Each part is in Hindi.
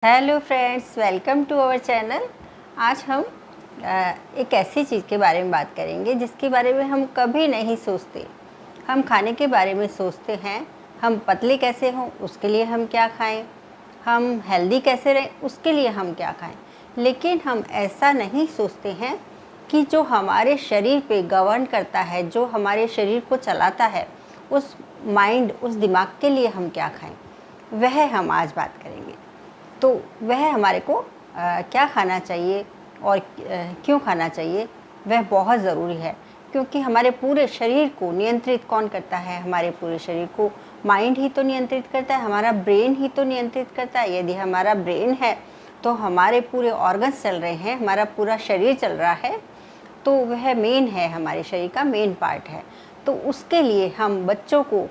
Hello friends, welcome to our channel. आज हम एक ऐसी चीज़ के बारे में बात करेंगे जिसके बारे में हम कभी नहीं सोचते। हम खाने के बारे में सोचते हैं, हम पतले कैसे हों उसके लिए हम क्या खाएं, हम हेल्दी कैसे रहें उसके लिए हम क्या खाएं। लेकिन हम ऐसा नहीं सोचते हैं कि जो हमारे शरीर पे गवर्न करता है, जो हमारे शरीर को चलाता है, उस माइंड, उस दिमाग के लिए हम क्या खाएं, वह हम आज बात करेंगे। तो वह हमारे को क्या खाना चाहिए और क्यों खाना चाहिए, वह बहुत ज़रूरी है। क्योंकि हमारे पूरे शरीर को नियंत्रित कौन करता है? हमारे पूरे शरीर को माइंड ही तो नियंत्रित करता है, हमारा ब्रेन ही तो नियंत्रित करता है। यदि हमारा ब्रेन है तो हमारे पूरे ऑर्गन्स चल रहे हैं, हमारा पूरा शरीर चल रहा है, तो वह मेन है, हमारे शरीर का मेन पार्ट है। तो उसके लिए हम बच्चों को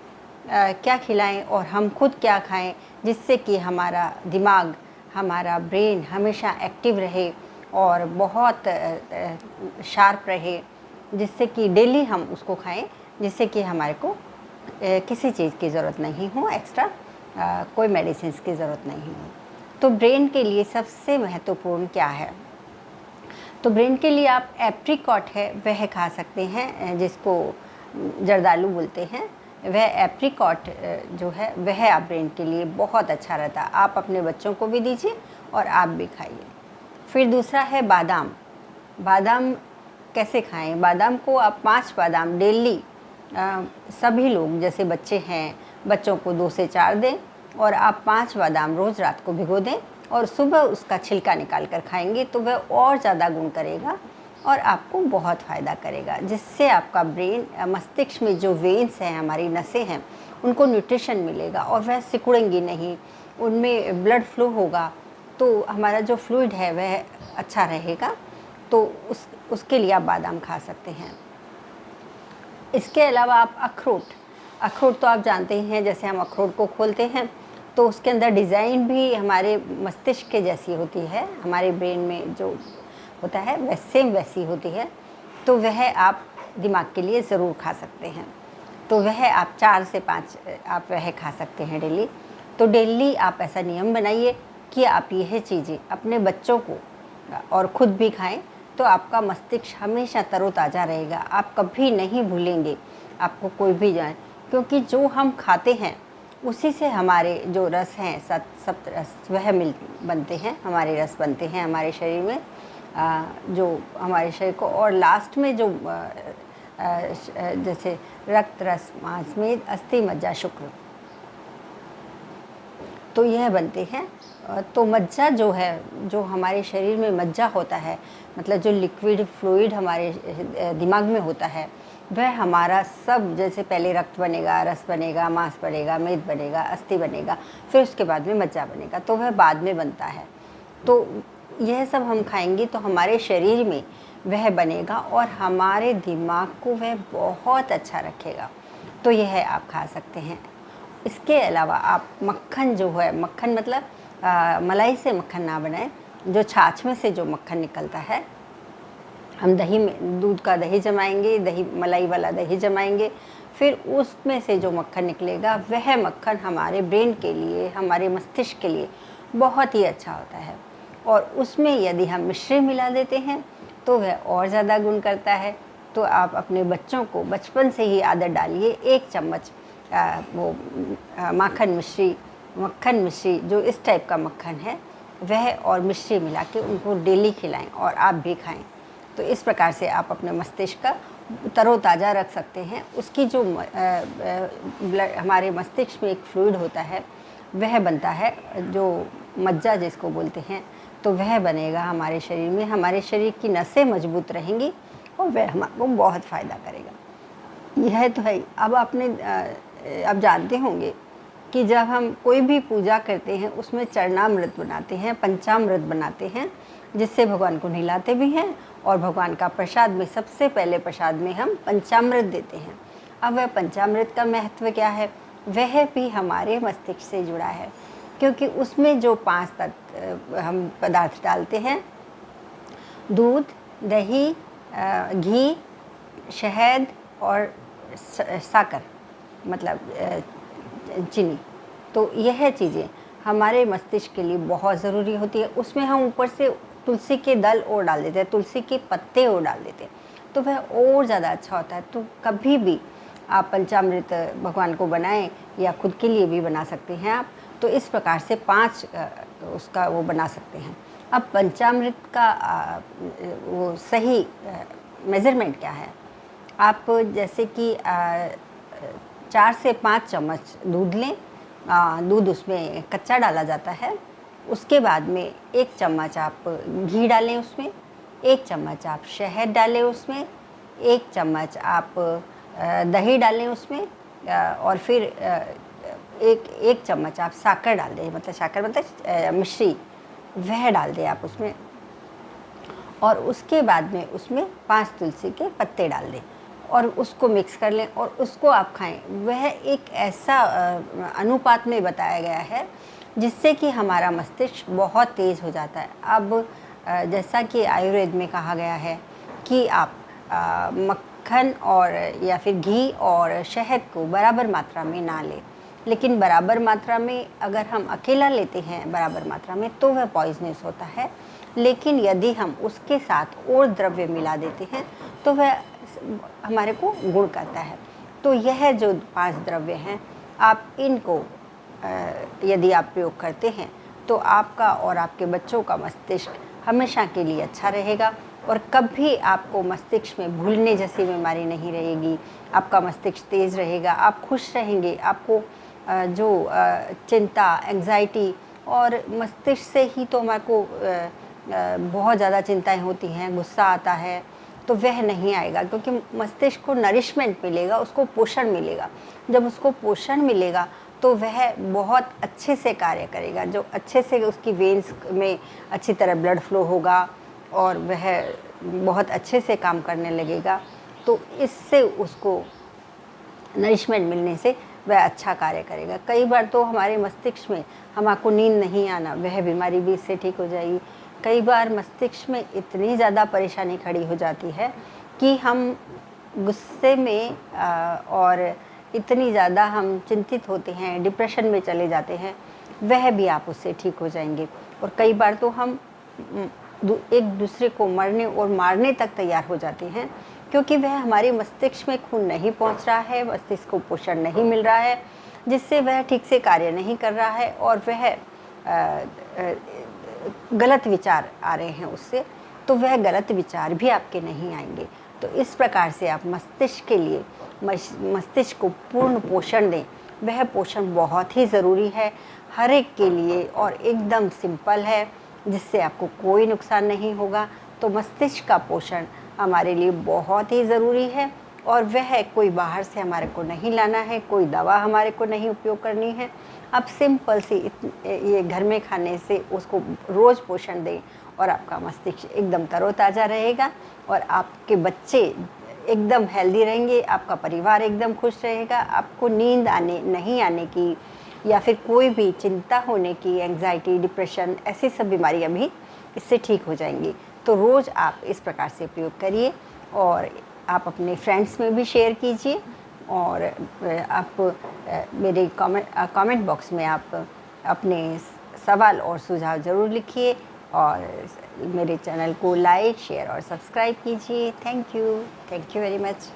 क्या खिलाएं और हम खुद क्या खाएं जिससे कि हमारा दिमाग, हमारा ब्रेन हमेशा एक्टिव रहे और बहुत शार्प रहे, जिससे कि डेली हम उसको खाएं, जिससे कि हमारे को किसी चीज़ की ज़रूरत नहीं हो, एक्स्ट्रा कोई मेडिसिन की ज़रूरत नहीं हो। तो ब्रेन के लिए सबसे महत्वपूर्ण क्या है? तो ब्रेन के लिए आप एप्रिकॉट है वह खा सकते हैं, जिसको जर्दालू बोलते हैं। वह एप्रिकॉट जो है वह आप ब्रेन के लिए बहुत अच्छा रहता है। आप अपने बच्चों को भी दीजिए और आप भी खाइए। फिर दूसरा है बादाम। बादाम कैसे खाएं? बादाम को आप 5 बादाम डेली, सभी लोग जैसे बच्चे हैं, बच्चों को 2 से 4 दें और आप 5 बादाम रोज़ रात को भिगो दें और सुबह उसका छिलका निकाल कर खाएंगे तो वह और ज़्यादा गुण करेगा और आपको बहुत फ़ायदा करेगा, जिससे आपका ब्रेन, मस्तिष्क में जो वेन्स हैं, हमारी नसें हैं, उनको न्यूट्रिशन मिलेगा और वह सिकुड़ेंगी नहीं, उनमें ब्लड फ्लो होगा, तो हमारा जो फ्लूइड है वह अच्छा रहेगा। तो उसके लिए आप बादाम खा सकते हैं। इसके अलावा आप अखरोट तो आप जानते ही हैं, जैसे हम अखरोट को खोलते हैं तो उसके अंदर डिज़ाइन भी हमारे मस्तिष्क के जैसी होती है, हमारे ब्रेन में जो होता है वह सेम वैसी होती है। तो वह आप दिमाग के लिए ज़रूर खा सकते हैं। तो वह आप 4 से 5 आप वह खा सकते हैं डेली। तो डेली आप ऐसा नियम बनाइए कि आप यह चीज़ें अपने बच्चों को और ख़ुद भी खाएं, तो आपका मस्तिष्क हमेशा तरोताज़ा रहेगा। आप कभी नहीं भूलेंगे आपको कोई भी जाए, क्योंकि जो हम खाते हैं उसी से हमारे जो रस हैं, सप्त रस, वह बनते हैं, हमारे रस बनते हैं हमारे शरीर में, जो हमारे शरीर को, और लास्ट में जो जैसे रक्त, रस, मांस, मेद, अस्थि, मज्जा, शुक्र, तो यह बनते हैं। तो मज्जा जो है, जो हमारे शरीर में मज्जा होता है, मतलब जो लिक्विड फ्लूइड हमारे दिमाग में होता है, वह हमारा सब, जैसे पहले रक्त बनेगा, रस बनेगा, मांस बनेगा, मेद बनेगा, अस्थि बनेगा, फिर उसके बाद में मज्जा बनेगा, तो वह बाद में बनता है। तो यह सब हम खाएंगे तो हमारे शरीर में वह बनेगा और हमारे दिमाग को वह बहुत अच्छा रखेगा। तो यह आप खा सकते हैं। इसके अलावा आप मक्खन जो है, मक्खन मतलब मलाई से मक्खन ना बनाएं, जो छाछ में से जो मक्खन निकलता है, हम दही में, दूध का दही जमाएंगे, दही मलाई वाला दही जमाएंगे, फिर उसमें से जो मक्खन निकलेगा वह मक्खन हमारे ब्रेन के लिए, हमारे मस्तिष्क के लिए बहुत ही अच्छा होता है। और उसमें यदि हम मिश्री मिला देते हैं तो वह और ज़्यादा गुण करता है। तो आप अपने बच्चों को बचपन से ही आदत डालिए, 1 चम्मच मक्खन मिश्री जो इस टाइप का मक्खन है वह और मिश्री मिला के उनको डेली खिलाएं और आप भी खाएं। तो इस प्रकार से आप अपने मस्तिष्क का तरोताज़ा रख सकते हैं। उसकी जो ब्लड, हमारे मस्तिष्क में एक फ्लूइड होता है वह बनता है, जो मज्जा जिसको बोलते हैं, तो वह बनेगा हमारे शरीर में, हमारे शरीर की नसें मजबूत रहेंगी और वह हमको बहुत फ़ायदा करेगा। यह तो है। अब आप जानते होंगे कि जब हम कोई भी पूजा करते हैं उसमें चरणामृत बनाते हैं, पंचामृत बनाते हैं, जिससे भगवान को नहलाते भी हैं, और भगवान का प्रसाद में, सबसे पहले प्रसाद में हम पंचामृत देते हैं। अब वह पंचामृत का महत्व क्या है? वह भी हमारे मस्तिष्क से जुड़ा है, क्योंकि उसमें जो 5 तत्व हम पदार्थ डालते हैं, दूध, दही, घी, शहद और साकर, मतलब चीनी, तो यह चीज़ें हमारे मस्तिष्क के लिए बहुत ज़रूरी होती है। उसमें हम ऊपर से तुलसी के दल और डाल देते हैं, तुलसी के पत्ते और डाल देते हैं, तो वह और ज़्यादा अच्छा होता है। तो कभी भी आप पंचामृत भगवान को बनाएं या खुद के लिए भी बना सकते हैं आप। तो इस प्रकार से 5 उसका वो बना सकते हैं। अब पंचामृत का वो सही मेज़रमेंट क्या है? आप जैसे कि 4 से 5 चम्मच दूध लें। दूध उसमें कच्चा डाला जाता है। उसके बाद में 1 चम्मच आप घी डालें उसमें, 1 चम्मच आप शहद डालें उसमें, 1 चम्मच आप दही डालें उसमें, और फिर एक चम्मच आप शक्कर डाल दें, मतलब शक्कर मतलब मिश्री, वह डाल दें आप उसमें। और उसके बाद में उसमें 5 तुलसी के पत्ते डाल दें और उसको मिक्स कर लें और उसको आप खाएं। वह एक ऐसा अनुपात में बताया गया है जिससे कि हमारा मस्तिष्क बहुत तेज़ हो जाता है। अब जैसा कि आयुर्वेद में कहा गया है कि आप मक्खन और या फिर घी और शहद को बराबर मात्रा में ना लें, लेकिन बराबर मात्रा में अगर हम अकेला लेते हैं बराबर मात्रा में तो वह पॉइजनस होता है। लेकिन यदि हम उसके साथ और द्रव्य मिला देते हैं तो वह हमारे को गुण करता है। तो यह जो 5 द्रव्य हैं, आप इनको यदि आप प्रयोग करते हैं तो आपका और आपके बच्चों का मस्तिष्क हमेशा के लिए अच्छा रहेगा और कभी आपको मस्तिष्क में भूलने जैसी बीमारी नहीं रहेगी। आपका मस्तिष्क तेज़ रहेगा, आप खुश रहेंगे। आपको जो चिंता, एंग्जाइटी और मस्तिष्क से ही तो हमारे को बहुत ज़्यादा चिंताएं होती हैं, गुस्सा आता है, तो वह नहीं आएगा क्योंकि मस्तिष्क को नरिशमेंट मिलेगा, उसको पोषण मिलेगा। जब उसको पोषण मिलेगा तो वह बहुत अच्छे से कार्य करेगा, जो अच्छे से उसकी वेन्स में अच्छी तरह ब्लड फ्लो होगा और वह बहुत अच्छे से काम करने लगेगा। तो इससे उसको नरिशमेंट मिलने से वह अच्छा कार्य करेगा। कई बार तो हमारे मस्तिष्क में हमको नींद नहीं आना, वह बीमारी भी इससे ठीक हो जाएगी। कई बार मस्तिष्क में इतनी ज़्यादा परेशानी खड़ी हो जाती है कि हम गुस्से में और इतनी ज़्यादा हम चिंतित होते हैं, डिप्रेशन में चले जाते हैं, वह भी आप उससे ठीक हो जाएंगे। और कई बार तो हम एक दूसरे को मरने और मारने तक तैयार हो जाते हैं क्योंकि वह हमारे मस्तिष्क में खून नहीं पहुंच रहा है, मस्तिष्क को पोषण नहीं मिल रहा है, जिससे वह ठीक से कार्य नहीं कर रहा है और वह गलत विचार आ रहे हैं उससे, तो वह गलत विचार भी आपके नहीं आएंगे। तो इस प्रकार से आप मस्तिष्क के लिए मस्तिष्क को पूर्ण पोषण दें। वह पोषण बहुत ही ज़रूरी है हर एक के लिए और एकदम सिंपल है, जिससे आपको कोई नुकसान नहीं होगा। तो मस्तिष्क का पोषण हमारे लिए बहुत ही ज़रूरी है और वह कोई बाहर से हमारे को नहीं लाना है, कोई दवा हमारे को नहीं उपयोग करनी है। आप सिंपल सी ये घर में खाने से उसको रोज़ पोषण दें और आपका मस्तिष्क एकदम तरोताज़ा रहेगा और आपके बच्चे एकदम हेल्दी रहेंगे, आपका परिवार एकदम खुश रहेगा। आपको नींद नहीं आने की या फिर कोई भी चिंता होने की, एंग्जाइटी, डिप्रेशन, ऐसी सब बीमारियां भी इससे ठीक हो जाएंगी। तो रोज़ आप इस प्रकार से प्रयोग करिए और आप अपने फ्रेंड्स में भी शेयर कीजिए और आप मेरे कमेंट बॉक्स में आप अपने सवाल और सुझाव ज़रूर लिखिए और मेरे चैनल को लाइक, शेयर और सब्सक्राइब कीजिए। Thank you very much.